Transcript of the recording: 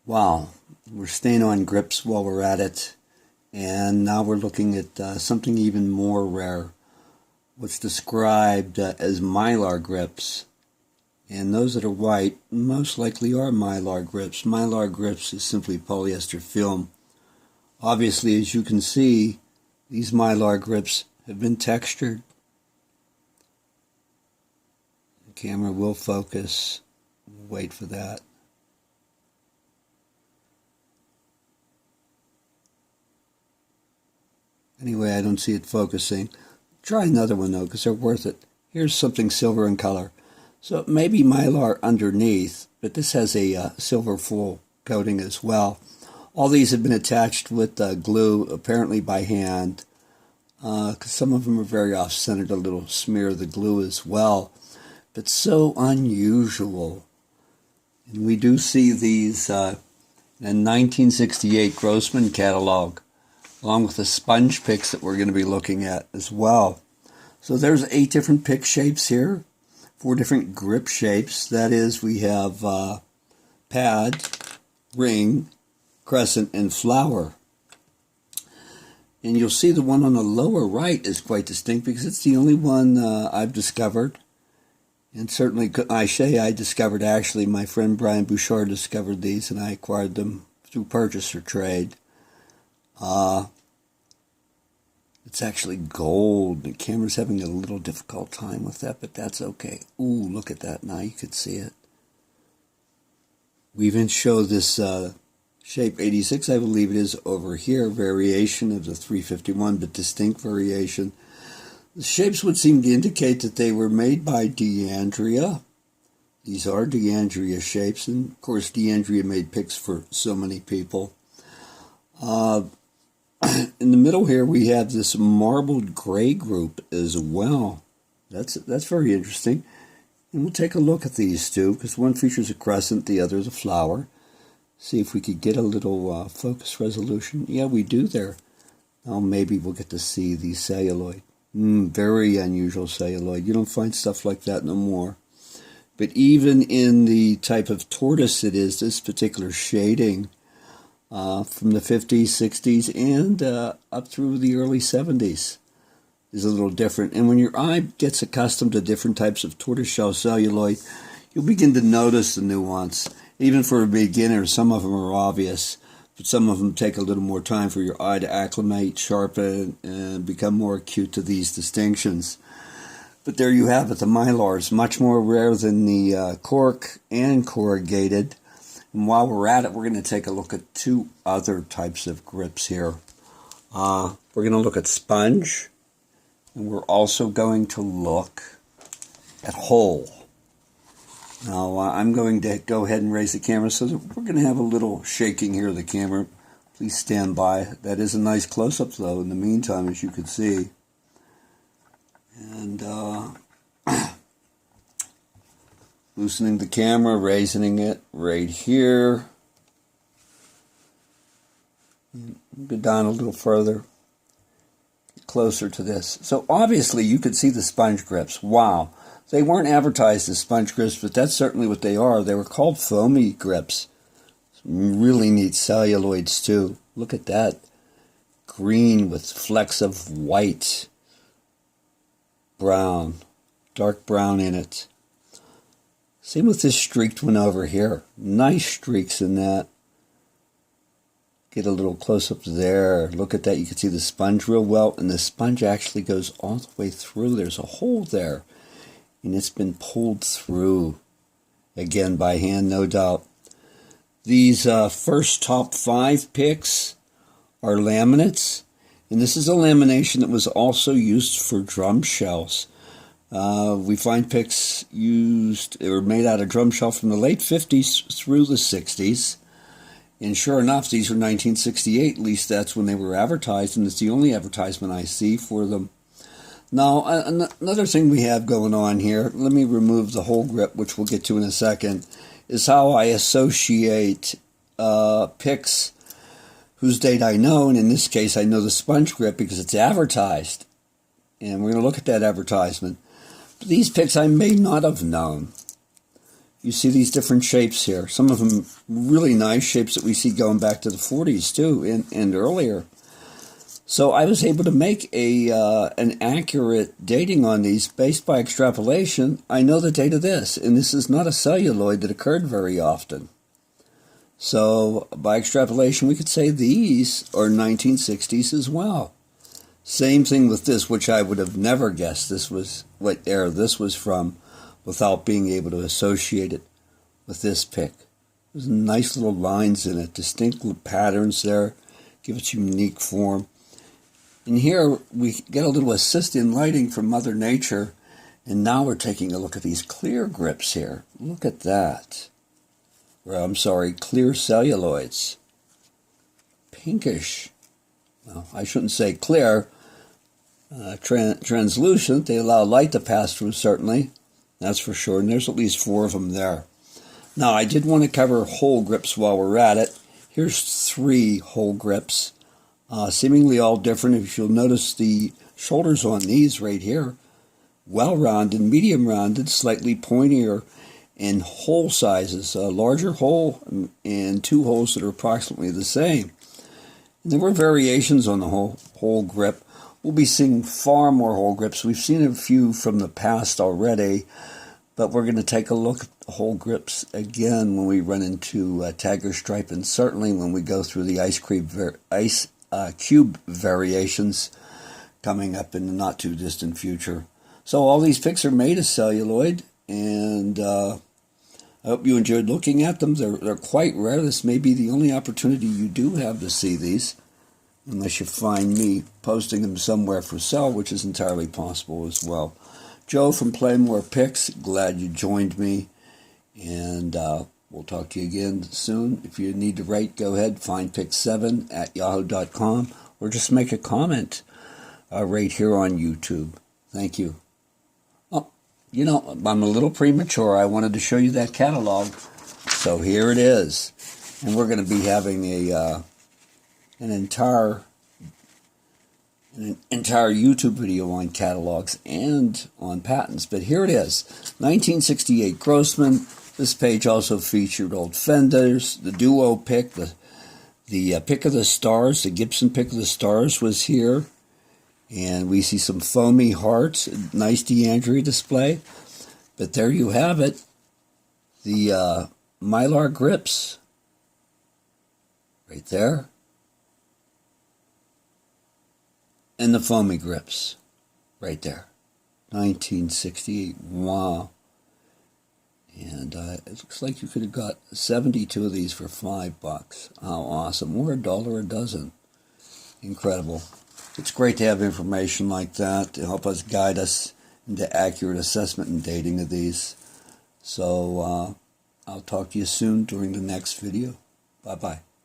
Wow, we're staying on grips while we're at it, and now we're looking at something even more rare, what's described as Mylar grips. And those that are white most likely are Mylar grips. Mylar grips is simply polyester film. Obviously, as you can see, these Mylar grips have been textured. The camera will focus. Wait for that. Anyway, I don't see it focusing. Try another one though, because they're worth it. Here's something silver in color. So it may be Mylar underneath, but this has a silver full coating as well. All these have been attached with glue, apparently by hand, because some of them are very off-centered, a little smear of the glue as well. But so unusual. And we do see these in a 1968 Grossman catalog, along with the sponge picks that we're going to be looking at as well. So there's 8 different pick shapes here, 4 different grip shapes. That is, we have pad, ring, crescent, and flower. And you'll see the one on the lower right is quite distinct because it's the only one I've discovered. And certainly, I say I discovered, actually, my friend Brian Bouchard discovered these, and I acquired them through purchase or trade. It's actually gold. The camera's having a little difficult time with that, but that's okay. Ooh, look at that. Now you can see it. We even show this shape 86, I believe it is, over here. Variation of the 351, but distinct variation. The shapes would seem to indicate that they were made by DeAndrea. These are DeAndrea shapes, and of course DeAndrea made picks for so many people. In the middle here we have this marbled gray group as well. That's very interesting. And we'll take a look at these two, because one features a crescent, the other is a flower. See if we could get a little focus resolution. Yeah, we do there. Now maybe we'll get to see the celluloid. Very unusual celluloid. You don't find stuff like that no more. But even in the type of tortoise it is, this particular shading, from the 50s, 60s, and up through the early 70s is a little different. And when your eye gets accustomed to different types of tortoiseshell celluloid, you'll begin to notice the nuance. Even for a beginner, some of them are obvious, but some of them take a little more time for your eye to acclimate, sharpen, and become more acute to these distinctions. But there you have it, the Mylars, much more rare than the cork and corrugated. And while we're at it, we're going to take a look at 2 other types of grips here. We're going to look at sponge, and we're also going to look at hole. Now, I'm going to go ahead and raise the camera so that we're going to have a little shaking here of the camera. Please stand by. That is a nice close-up, though, in the meantime, as you can see. And loosening the camera, raising it right here. Go down a little further. Get closer to this. So obviously you could see the sponge grips. Wow. They weren't advertised as sponge grips, but that's certainly what they are. They were called foamy grips. Some really neat celluloids too. Look at that. Green with flecks of white. Brown. Dark brown in it. Same with this streaked one over here. Nice streaks in that. Get a little close up there. Look at that. You can see the sponge real well. And the sponge actually goes all the way through. There's a hole there. And it's been pulled through. Again, by hand, no doubt. These first top 5 picks are laminates. And this is a lamination that was also used for drum shells. We find picks used or made out of drum shell from the late 50s through the 60s. And sure enough, these were 1968. At least that's when they were advertised, and it's the only advertisement I see for them. Now, another thing we have going on here, let me remove the whole grip, which we'll get to in a second, is how I associate picks whose date I know, and in this case I know the sponge grip because it's advertised. And we're going to look at that advertisement. But these picks I may not have known. you see these different shapes here. Some of them really nice shapes that we see going back to the 40s too, and earlier. So I was able to make an accurate dating on these based by extrapolation. I know the date of this, and this is not a celluloid that occurred very often. So by extrapolation, we could say these are 1960s as well. Same thing with this, which I would have never guessed this was what era this was from without being able to associate it with this pick. There's nice little lines in it, distinct little patterns there, give it unique form. And here we get a little assist in lighting from Mother Nature, and now we're taking a look at these clear grips here. Look at that. Well, I'm sorry, clear celluloids. Pinkish. Well, I shouldn't say clear. Translucent. They allow light to pass through, certainly. That's for sure. And there's at least 4 of them there. Now, I did want to cover hole grips while we're at it. Here's 3 hole grips. Seemingly all different. If you'll notice the shoulders on these right here, well-rounded, medium-rounded, slightly pointier, and hole sizes, a larger hole and 2 holes that are approximately the same. And there were variations on the hole grip. We'll be seeing far more hole grips. We've seen a few from the past already, but we're going to take a look at the hole grips again when we run into Tiger Stripe, and certainly when we go through the ice cube variations coming up in the not too distant future. So all these picks are made of celluloid, and I hope you enjoyed looking at them. They're quite rare. This may be the only opportunity you do have to see these, unless you find me posting them somewhere for sale, which is entirely possible as well. Joe from Play More Picks, glad you joined me, and we'll talk to you again soon. If you need to write, go ahead, find pick7@yahoo.com, or just make a comment right here on YouTube. Thank you. Oh, you know, I'm a little premature. I wanted to show you that catalog, so here it is. And we're going to be having an entire YouTube video on catalogs and on patents. But here it is, 1968 Grossman. This page also featured old Fenders, the Duo pick, the pick of the stars, the Gibson pick of the stars was here. And we see some foamy hearts, a nice DeAndre display. But there you have it, the Mylar grips, right there. And the foamy grips, right there. 1968, wow. And it looks like you could have got 72 of these for $5. How awesome. Or $1 a dozen. Incredible. It's great to have information like that to help us guide us into accurate assessment and dating of these. So I'll talk to you soon during the next video. Bye-bye.